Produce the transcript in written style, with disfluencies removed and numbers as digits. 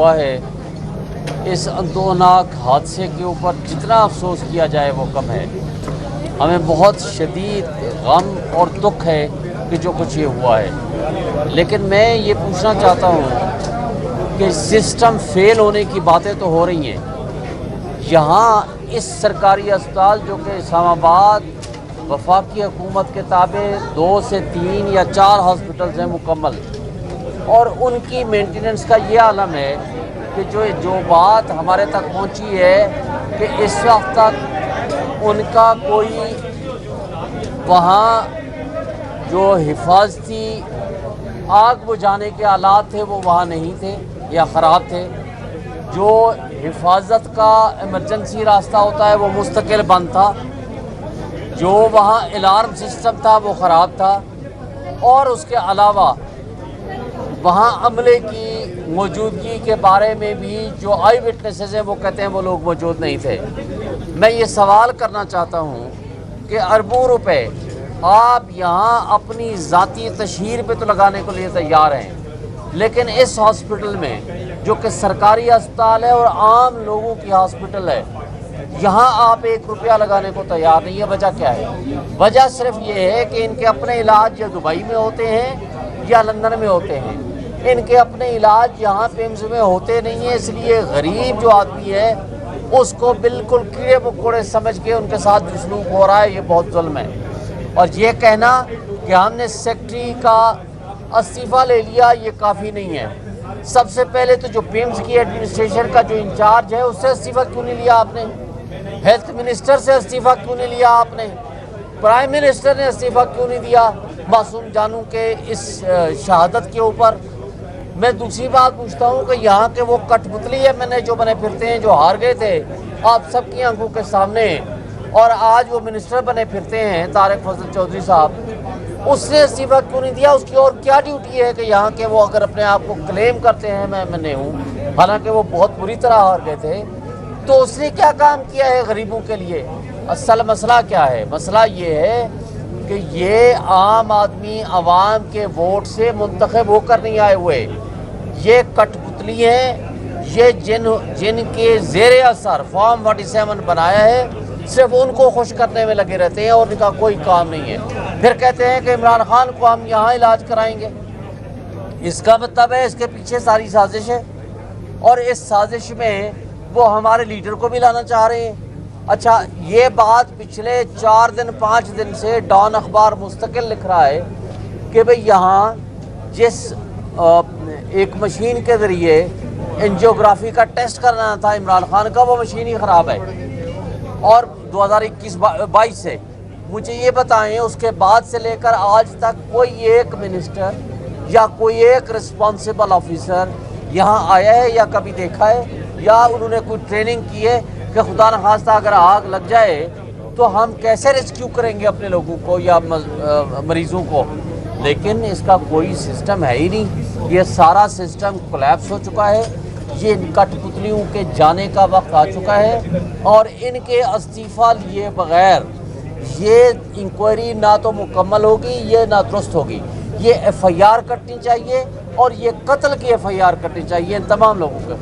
ہوا ہے اس اندوہناک حادثے کے اوپر جتنا افسوس کیا جائے وہ کم ہے. ہمیں بہت شدید غم اور دکھ ہے کہ جو کچھ یہ ہوا ہے، لیکن میں یہ پوچھنا چاہتا ہوں کہ سسٹم فیل ہونے کی باتیں تو ہو رہی ہیں. یہاں اس سرکاری اسپتال جو کہ اسلام آباد وفاقی حکومت کے تابع 2 سے 3 یا 4 ہاسپٹلز ہیں مکمل، اور ان کی مینٹیننس کا یہ عالم ہے کہ جو بات ہمارے تک پہنچی ہے کہ اس وقت تک ان کا کوئی وہاں جو حفاظتی آگ بجھانے کے آلات تھے وہ وہاں نہیں تھے یا خراب تھے. جو حفاظت کا ایمرجنسی راستہ ہوتا ہے وہ مستقل بند تھا. جو وہاں الارم سسٹم تھا وہ خراب تھا، اور اس کے علاوہ وہاں عملے کی موجودگی کے بارے میں بھی جو آئی وٹنسز ہیں وہ کہتے ہیں وہ لوگ موجود نہیں تھے. میں یہ سوال کرنا چاہتا ہوں کہ اربوں روپے آپ یہاں اپنی ذاتی تشہیر پہ تو لگانے کے لیے تیار ہیں، لیکن اس ہاسپٹل میں جو کہ سرکاری اسپتال ہے اور عام لوگوں کی ہاسپٹل ہے، یہاں آپ 1 روپیہ لگانے کو تیار نہیں ہے. وجہ کیا ہے؟ وجہ صرف یہ ہے کہ ان کے اپنے علاج یا دبئی میں ہوتے ہیں یا لندن میں ہوتے ہیں. ان کے اپنے علاج یہاں پیمز میں ہوتے نہیں ہیں، اس لیے غریب جو آدمی ہے اس کو بالکل کیڑے مکوڑے سمجھ کے ان کے ساتھ جو سلوک ہو رہا ہے یہ بہت ظلم ہے. اور یہ کہنا کہ ہم نے سیکٹری کا استعفیٰ لے لیا یہ کافی نہیں ہے. سب سے پہلے تو جو پیمز کی ایڈمنسٹریشن کا جو انچارج ہے اس سے استعفیٰ کیوں نہیں لیا آپ نے؟ ہیلتھ منسٹر سے استعفیٰ کیوں نہیں لیا آپ نے؟ پرائم منسٹر نے استعفیٰ کیوں نہیں دیا معصوم جانوں کے اس شہادت کے اوپر؟ میں دوسری بات پوچھتا ہوں کہ یہاں کے وہ کٹ پتلی ایم این اے جو بنے پھرتے ہیں، جو ہار گئے تھے آپ سب کی آنکھوں کے سامنے، اور آج وہ منسٹر بنے پھرتے ہیں طارق فضل چودھری صاحب، اس نے استعفیٰ کیوں نہیں دیا؟ اس کی اور کیا ڈیوٹی ہے کہ یہاں کے وہ اگر اپنے آپ کو کلیم کرتے ہیں میں ایم این اے ہوں، حالانکہ وہ بہت بری طرح ہار گئے تھے، تو اس نے کیا کام کیا ہے غریبوں کے لیے؟ اصل مسئلہ کیا ہے؟ مسئلہ یہ ہے کہ یہ عام آدمی عوام کے ووٹ سے منتخب ہو کر نہیں آئے ہوئے. یہ کٹ پتلی ہیں، یہ جن کے زیر اثر فارم 47 بنایا ہے صرف ان کو خوش کرنے میں لگے رہتے ہیں اور ان کا کوئی کام نہیں ہے. پھر کہتے ہیں کہ عمران خان کو ہم یہاں علاج کرائیں گے. اس کا مطلب ہے اس کے پیچھے ساری سازش ہے، اور اس سازش میں وہ ہمارے لیڈر کو بھی لانا چاہ رہے ہیں. اچھا، یہ بات پچھلے 4 دن 5 دن سے ڈان اخبار مستقل لکھ رہا ہے کہ بھئی یہاں جس ایک مشین کے ذریعے انجیوگرافی کا ٹیسٹ کرنا تھا عمران خان کا، وہ مشین ہی خراب ہے. اور 2021-22 سے مجھے یہ بتائیں اس کے بعد سے لے کر آج تک کوئی ایک منسٹر یا کوئی ایک رسپانسبل آفیسر یہاں آیا ہے یا کبھی دیکھا ہے یا انہوں نے کوئی ٹریننگ کی ہے کہ خدا نخواستہ اگر آگ لگ جائے تو ہم کیسے ریسکیو کریں گے اپنے لوگوں کو یا مریضوں کو؟ لیکن اس کا کوئی سسٹم ہے ہی نہیں. یہ سارا سسٹم کولیپس ہو چکا ہے. یہ کٹ پتلیوں کے جانے کا وقت آ چکا ہے، اور ان کے استعفیٰ لیے بغیر یہ انکوائری نہ تو مکمل ہوگی، یہ نہ درست ہوگی. یہ ایف آئی آر کٹنی چاہیے، اور یہ قتل کی ایف آئی آر کٹنی چاہیے ان تمام لوگوں کے.